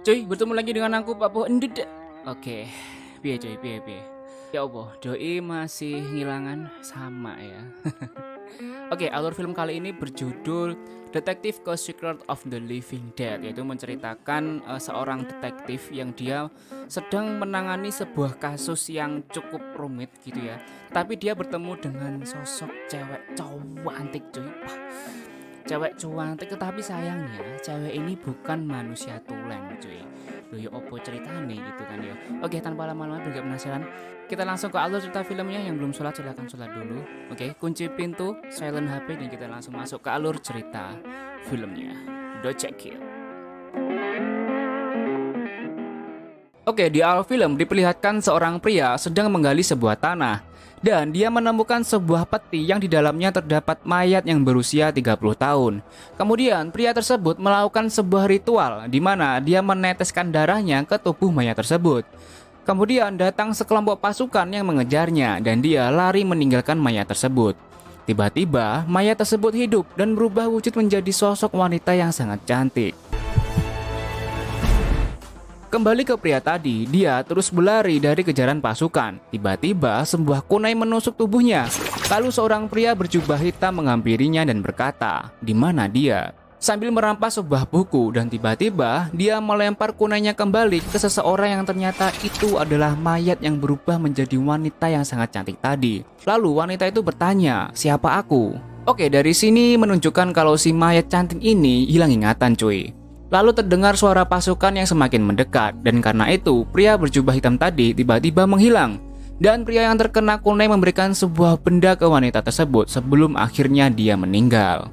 cuy, bertemu lagi dengan aku Pak Po Ended. Oke, piye cuy, piye. Ya Allah, doi masih ngilangan sama ya. Oke, alur film kali ini berjudul Detective Ghost Secret of the Living Dead, yaitu menceritakan seorang detektif yang dia sedang menangani sebuah kasus yang cukup rumit gitu ya. Tapi dia bertemu dengan sosok cewek cantik cuy. Wah, cewek cantik, tetapi sayangnya cewek ini bukan manusia tulen cuy. Loh ya opo ceritane gitu kan ya. Oke, tanpa lama-lama biar gak penasaran, kita langsung ke alur cerita filmnya. Yang belum sholat silahkan sholat dulu. Oke, kunci pintu, silent HP, dan kita langsung masuk ke alur cerita filmnya. Do check it. Oke, di awal film diperlihatkan seorang pria sedang menggali sebuah tanah dan dia menemukan sebuah peti yang di dalamnya terdapat mayat yang berusia 30 tahun. Kemudian pria tersebut melakukan sebuah ritual di mana dia meneteskan darahnya ke tubuh mayat tersebut. Kemudian datang sekelompok pasukan yang mengejarnya dan dia lari meninggalkan mayat tersebut. Tiba-tiba mayat tersebut hidup dan berubah wujud menjadi sosok wanita yang sangat cantik. Kembali ke pria tadi, dia terus berlari dari kejaran pasukan. Tiba-tiba sebuah kunai menusuk tubuhnya. Lalu seorang pria berjubah hitam menghampirinya dan berkata, "Di mana dia?" Sambil merampas sebuah buku, dan tiba-tiba dia melempar kunainya kembali ke seseorang yang ternyata itu adalah mayat yang berubah menjadi wanita yang sangat cantik tadi. Lalu wanita itu bertanya, "Siapa aku?" Oke, dari sini menunjukkan kalau si mayat cantik ini hilang ingatan cuy. Lalu terdengar suara pasukan yang semakin mendekat, dan karena itu pria berjubah hitam tadi tiba-tiba menghilang. Dan pria yang terkena kunai memberikan sebuah benda ke wanita tersebut sebelum akhirnya dia meninggal.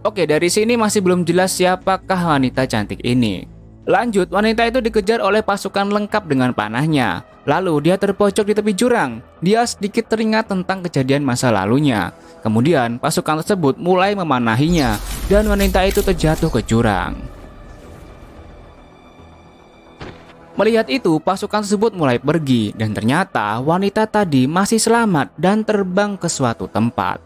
Oke, dari sini masih belum jelas siapakah wanita cantik ini. Lanjut, wanita itu dikejar oleh pasukan lengkap dengan panahnya. Lalu dia terpojok di tepi jurang. Dia sedikit teringat tentang kejadian masa lalunya. Kemudian pasukan tersebut mulai memanahinya dan wanita itu terjatuh ke jurang. Melihat itu, pasukan tersebut mulai pergi dan ternyata wanita tadi masih selamat dan terbang ke suatu tempat.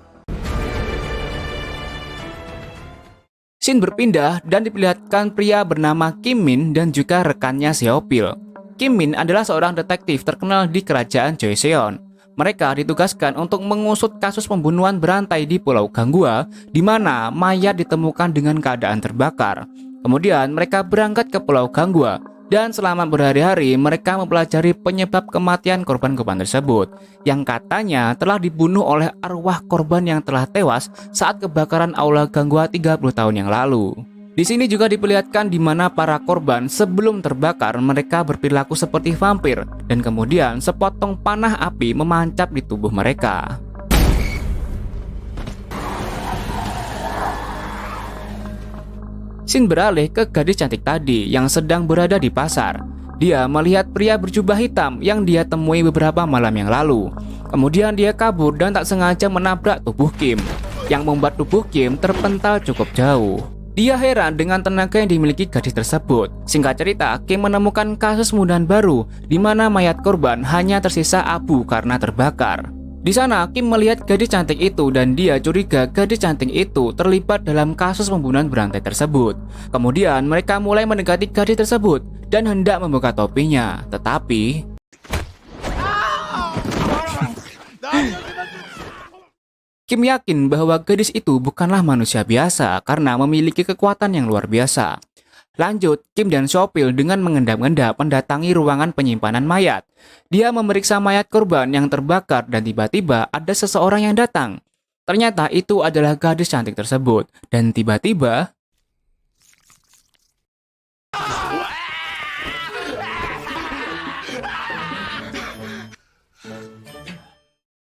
Scene berpindah dan diperlihatkan pria bernama Kim Min dan juga rekannya Seopil. Kim Min adalah seorang detektif terkenal di kerajaan Joseon. Mereka ditugaskan untuk mengusut kasus pembunuhan berantai di Pulau Ganggua, di mana mayat ditemukan dengan keadaan terbakar. Kemudian mereka berangkat ke Pulau Ganggua. Dan selama berhari-hari mereka mempelajari penyebab kematian korban-korban tersebut yang katanya telah dibunuh oleh arwah korban yang telah tewas saat kebakaran Aula Ganggua 30 tahun yang lalu. Di sini juga diperlihatkan di mana para korban sebelum terbakar mereka berperilaku seperti vampir dan kemudian sepotong panah api memancap di tubuh mereka. Scene beralih ke gadis cantik tadi yang sedang berada di pasar. Dia melihat pria berjubah hitam yang dia temui beberapa malam yang lalu. Kemudian dia kabur dan tak sengaja menabrak tubuh Kim, yang membuat tubuh Kim terpental cukup jauh. Dia heran dengan tenaga yang dimiliki gadis tersebut. Singkat cerita, Kim menemukan kasus pembunuhan baru di mana mayat korban hanya tersisa abu karena terbakar. Di sana, Kim melihat gadis cantik itu dan dia curiga gadis cantik itu terlibat dalam kasus pembunuhan berantai tersebut. Kemudian mereka mulai mendekati gadis tersebut dan hendak membuka topinya. Tetapi Kim yakin bahwa gadis itu bukanlah manusia biasa karena memiliki kekuatan yang luar biasa. Lanjut, Kim dan Seopil dengan mengendap-endap mendatangi ruangan penyimpanan mayat. Dia memeriksa mayat korban yang terbakar dan tiba-tiba ada seseorang yang datang. Ternyata itu adalah gadis cantik tersebut. Dan tiba-tiba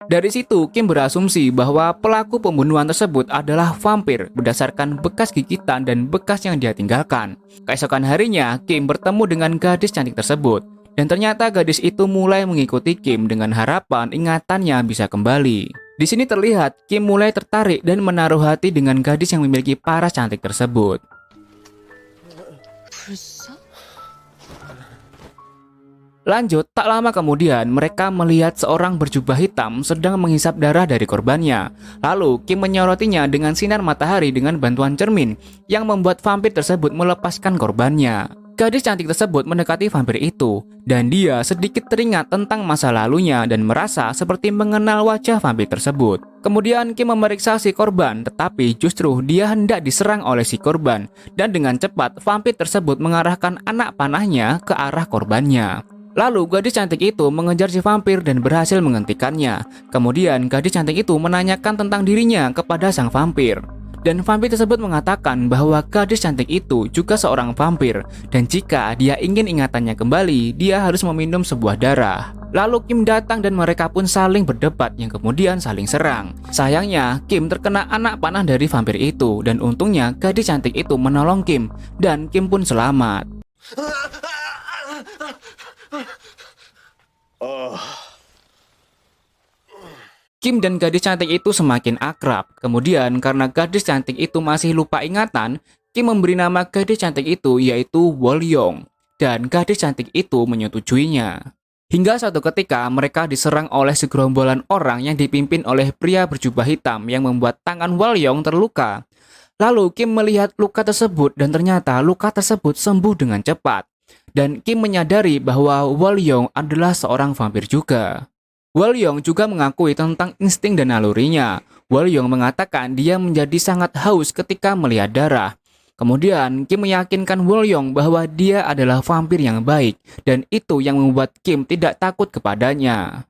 dari situ, Kim berasumsi bahwa pelaku pembunuhan tersebut adalah vampir berdasarkan bekas gigitan dan bekas yang dia tinggalkan. Keesokan harinya, Kim bertemu dengan gadis cantik tersebut. Dan ternyata gadis itu mulai mengikuti Kim dengan harapan ingatannya bisa kembali. Di sini terlihat Kim mulai tertarik dan menaruh hati dengan gadis yang memiliki paras cantik tersebut. Lanjut, tak lama kemudian mereka melihat seorang berjubah hitam sedang menghisap darah dari korbannya. Lalu Kim menyorotinya dengan sinar matahari dengan bantuan cermin yang membuat vampir tersebut melepaskan korbannya. Gadis cantik tersebut mendekati vampir itu, dan dia sedikit teringat tentang masa lalunya dan merasa seperti mengenal wajah vampir tersebut. Kemudian Kim memeriksa si korban, tetapi justru dia hendak diserang oleh si korban, dan dengan cepat vampir tersebut mengarahkan anak panahnya ke arah korbannya. Lalu gadis cantik itu mengejar si vampir dan berhasil menghentikannya. Kemudian gadis cantik itu menanyakan tentang dirinya kepada sang vampir. Dan vampir tersebut mengatakan bahwa gadis cantik itu juga seorang vampir, dan jika dia ingin ingatannya kembali, dia harus meminum sebuah darah. Lalu Kim datang dan mereka pun saling berdebat yang kemudian saling serang. Sayangnya Kim terkena anak panah dari vampir itu, dan untungnya gadis cantik itu menolong Kim, dan Kim pun selamat. Kim dan gadis cantik itu semakin akrab. Kemudian karena gadis cantik itu masih lupa ingatan, Kim memberi nama gadis cantik itu yaitu Wolyong. Dan gadis cantik itu menyetujuinya. Hingga suatu ketika mereka diserang oleh segerombolan orang yang dipimpin oleh pria berjubah hitam yang membuat tangan Wolyong terluka. Lalu Kim melihat luka tersebut dan ternyata luka tersebut sembuh dengan cepat. Dan Kim menyadari bahwa Wolyong adalah seorang vampir juga. Wolyong juga mengakui tentang insting dan nalurinya. Wolyong mengatakan dia menjadi sangat haus ketika melihat darah. Kemudian Kim meyakinkan Wolyong bahwa dia adalah vampir yang baik, dan itu yang membuat Kim tidak takut kepadanya.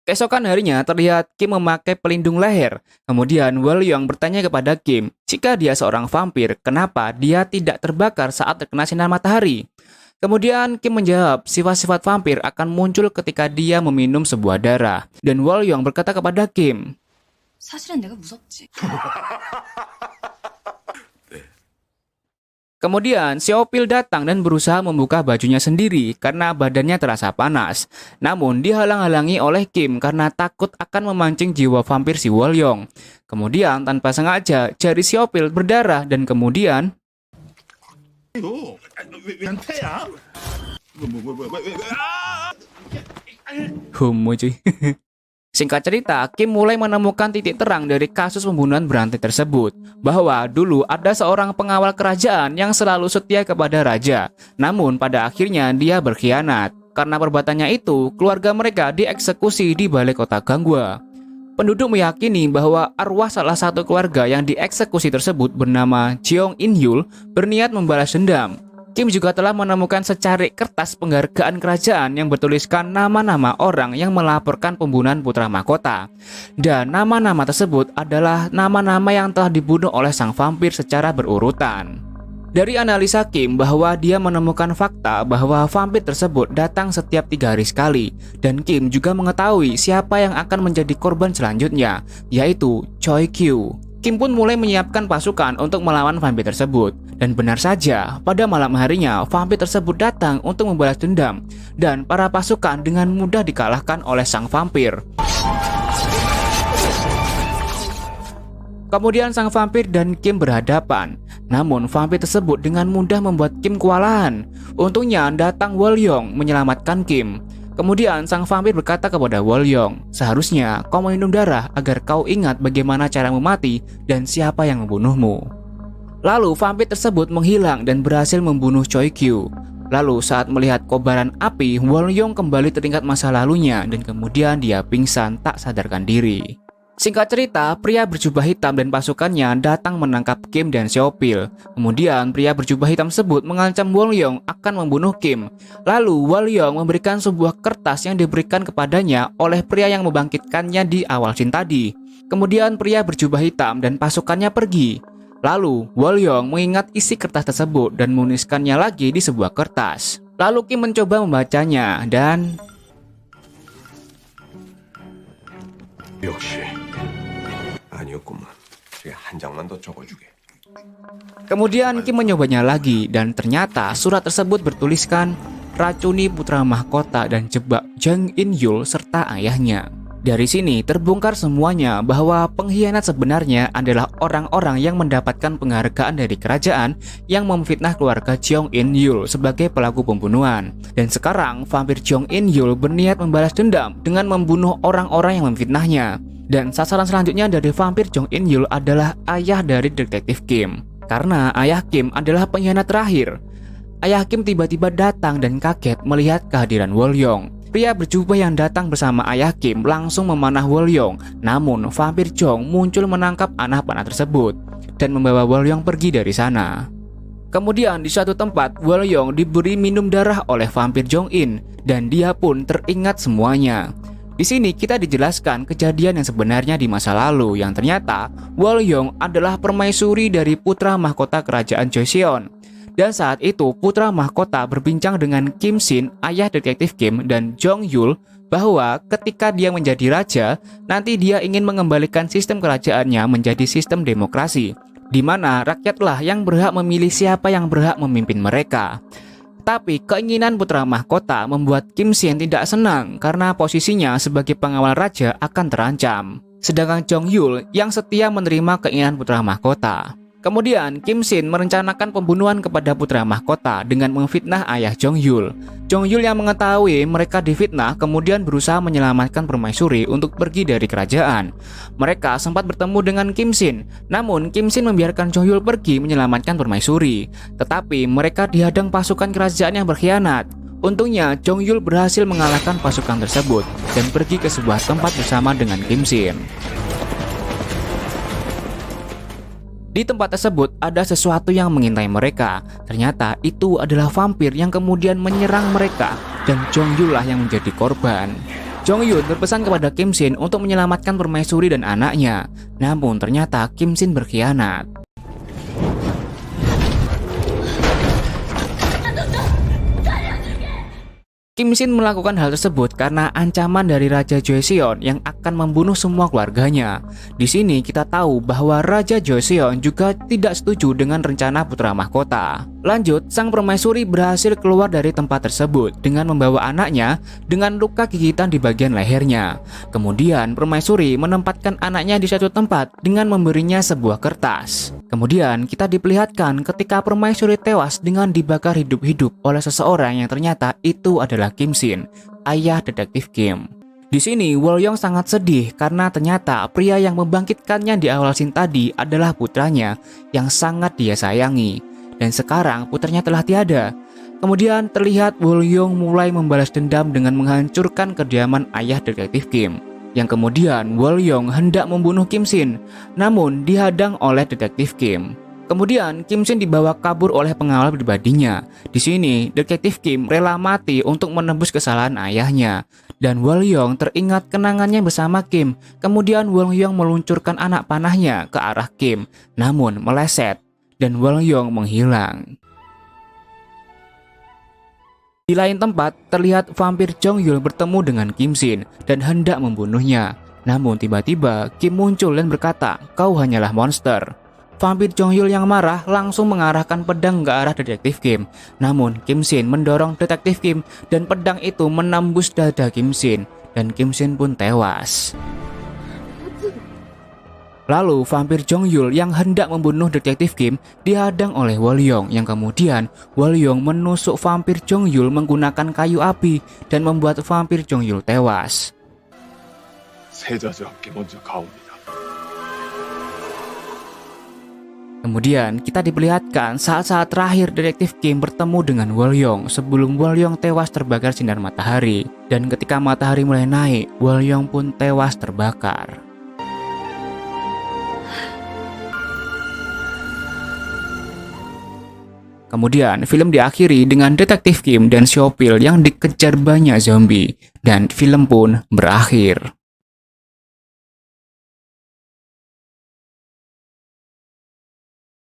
Keesokan harinya terlihat Kim memakai pelindung leher. Kemudian Wolyong bertanya kepada Kim, jika dia seorang vampir, kenapa dia tidak terbakar saat terkena sinar matahari? Kemudian Kim menjawab, sifat-sifat vampir akan muncul ketika dia meminum sebuah darah. Dan Wolyong berkata kepada Kim, 사실은 내가 무섭지. Kemudian Seopil datang dan berusaha membuka bajunya sendiri karena badannya terasa panas. Namun dihalang-halangi oleh Kim karena takut akan memancing jiwa vampir si Wolyong. Kemudian tanpa sengaja jari Seopil berdarah dan kemudian homo cuy. Singkat cerita, Kim mulai menemukan titik terang dari kasus pembunuhan berantai tersebut, bahwa dulu ada seorang pengawal kerajaan yang selalu setia kepada raja. Namun pada akhirnya dia berkhianat. Karena perbuatannya itu, keluarga mereka dieksekusi di balik kota Ganggwa. Penduduk meyakini bahwa arwah salah satu keluarga yang dieksekusi tersebut bernama Jeong In-hyul berniat membalas dendam. Kim juga telah menemukan secarik kertas penghargaan kerajaan yang bertuliskan nama-nama orang yang melaporkan pembunuhan putra mahkota. Dan nama-nama tersebut adalah nama-nama yang telah dibunuh oleh sang vampir secara berurutan. Dari analisa Kim bahwa dia menemukan fakta bahwa vampir tersebut datang setiap 3 hari sekali. Dan Kim juga mengetahui siapa yang akan menjadi korban selanjutnya, yaitu Choi Kyu. Kim pun mulai menyiapkan pasukan untuk melawan vampir tersebut. Dan benar saja, pada malam harinya vampir tersebut datang untuk membalas dendam. Dan para pasukan dengan mudah dikalahkan oleh sang vampir. Kemudian sang vampir dan Kim berhadapan. Namun vampir tersebut dengan mudah membuat Kim kewalahan. Untungnya datang Wolyong menyelamatkan Kim. Kemudian sang vampir berkata kepada Wolyong, seharusnya kau minum darah agar kau ingat bagaimana caramu mati dan siapa yang membunuhmu. Lalu vampir tersebut menghilang dan berhasil membunuh Choi Kyu. Lalu saat melihat kobaran api, Wolyong kembali teringat masa lalunya dan kemudian dia pingsan tak sadarkan diri. Singkat cerita, pria berjubah hitam dan pasukannya datang menangkap Kim dan Seopil. Kemudian pria berjubah hitam tersebut mengancam Wolyong akan membunuh Kim. Lalu Wolyong memberikan sebuah kertas yang diberikan kepadanya oleh pria yang membangkitkannya di awal scene tadi. Kemudian pria berjubah hitam dan pasukannya pergi. Lalu Wolyong mengingat isi kertas tersebut dan menuliskannya lagi di sebuah kertas. Lalu Kim mencoba membacanya dan 역시 아니었구만. 제가 한 장만 더 적어주게. kemudian Kim menyobanya lagi dan ternyata surat tersebut bertuliskan racuni putra mahkota dan jebak Jeong In-hyul serta ayahnya. Dari sini terbongkar semuanya bahwa pengkhianat sebenarnya adalah orang-orang yang mendapatkan penghargaan dari kerajaan yang memfitnah keluarga Jeong In-hyul sebagai pelaku pembunuhan. Dan sekarang vampir Jeong In-hyul berniat membalas dendam dengan membunuh orang-orang yang memfitnahnya. Dan sasaran selanjutnya dari vampir Jeong In-hyul adalah ayah dari detektif Kim. karena ayah Kim adalah pengkhianat terakhir. Ayah Kim tiba-tiba datang dan kaget melihat kehadiran Wolyong. Pria berjubah yang datang bersama ayah Kim langsung memanah Wolyong. Namun vampir Jong muncul menangkap anak panah tersebut dan membawa Wolyong pergi dari sana. Kemudian di suatu tempat Wolyong diberi minum darah oleh vampir Jong In dan dia pun teringat semuanya. Di sini kita dijelaskan kejadian yang sebenarnya di masa lalu yang ternyata Wolyong adalah permaisuri dari putra mahkota kerajaan Joseon. Dan saat itu putra mahkota berbincang dengan Kim Shin, ayah detektif Kim, dan Jong Yul bahwa ketika dia menjadi raja, nanti dia ingin mengembalikan sistem kerajaannya menjadi sistem demokrasi, di mana rakyatlah yang berhak memilih siapa yang berhak memimpin mereka. Tapi keinginan putra mahkota membuat Kim Shin tidak senang karena posisinya sebagai pengawal raja akan terancam. Sedangkan Jong Yul yang setia menerima keinginan putra mahkota. Kemudian Kim Shin merencanakan pembunuhan kepada putra mahkota dengan memfitnah ayah Jong Yul. Jong Yul yang mengetahui mereka difitnah kemudian berusaha menyelamatkan permaisuri untuk pergi dari kerajaan. Mereka sempat bertemu dengan Kim Shin, namun Kim Shin membiarkan Jong Yul pergi menyelamatkan permaisuri. Tetapi mereka dihadang pasukan kerajaan yang berkhianat. Untungnya Jong Yul berhasil mengalahkan pasukan tersebut dan pergi ke sebuah tempat bersama dengan Kim Shin. Di tempat tersebut ada sesuatu yang mengintai mereka. Ternyata itu adalah vampir yang kemudian menyerang mereka dan Jong Yul lah yang menjadi korban. Jong Yul berpesan kepada Kim Shin untuk menyelamatkan permaisuri dan anaknya. Namun ternyata Kim Shin berkhianat. Kim Shin melakukan hal tersebut karena ancaman dari Raja Joseon yang akan membunuh semua keluarganya. Di sini kita tahu bahwa Raja Joseon juga tidak setuju dengan rencana putra mahkota. Lanjut, sang permaisuri berhasil keluar dari tempat tersebut dengan membawa anaknya dengan luka gigitan di bagian lehernya. Kemudian permaisuri menempatkan anaknya di satu tempat dengan memberinya sebuah kertas. Kemudian kita diperlihatkan ketika permaisuri tewas dengan dibakar hidup-hidup oleh seseorang yang ternyata itu adalah Kim Shin, ayah detektif Kim. Di sini Wolyong sangat sedih karena ternyata pria yang membangkitkannya di awal scene tadi adalah putranya yang sangat dia sayangi. Dan sekarang putranya telah tiada. Kemudian terlihat Wolyong mulai membalas dendam dengan menghancurkan kediaman ayah detektif Kim. Yang kemudian Wolyong hendak membunuh Kim Shin, namun dihadang oleh detektif Kim. Kemudian Kim Shin dibawa kabur oleh pengawal pribadinya. Di sini detektif Kim rela mati untuk menebus kesalahan ayahnya. Dan Wolyong teringat kenangannya bersama Kim. Kemudian Wolyong meluncurkan anak panahnya ke arah Kim, namun meleset dan Wolyong menghilang. Di lain tempat terlihat vampir Jong Yul bertemu dengan Kim Shin dan hendak membunuhnya. Namun tiba-tiba Kim muncul dan berkata, "Kau hanyalah monster." Vampir Jong Yul yang marah langsung mengarahkan pedang ke arah detektif Kim. Namun Kim Shin mendorong detektif Kim dan pedang itu menembus dada Kim Shin dan Kim Shin pun tewas. Lalu vampir Jong Yul yang hendak membunuh detektif Kim dihadang oleh Wolyong yang kemudian Wolyong menusuk vampir Jong Yul menggunakan kayu api dan membuat vampir Jong Yul tewas. Kemudian kita diperlihatkan saat-saat terakhir detektif Kim bertemu dengan Wolyong sebelum Wolyong tewas terbakar sinar matahari. Dan ketika matahari mulai naik, Wolyong pun tewas terbakar. Kemudian film diakhiri dengan detektif Kim dan Seopil yang dikejar banyak zombie dan film pun berakhir.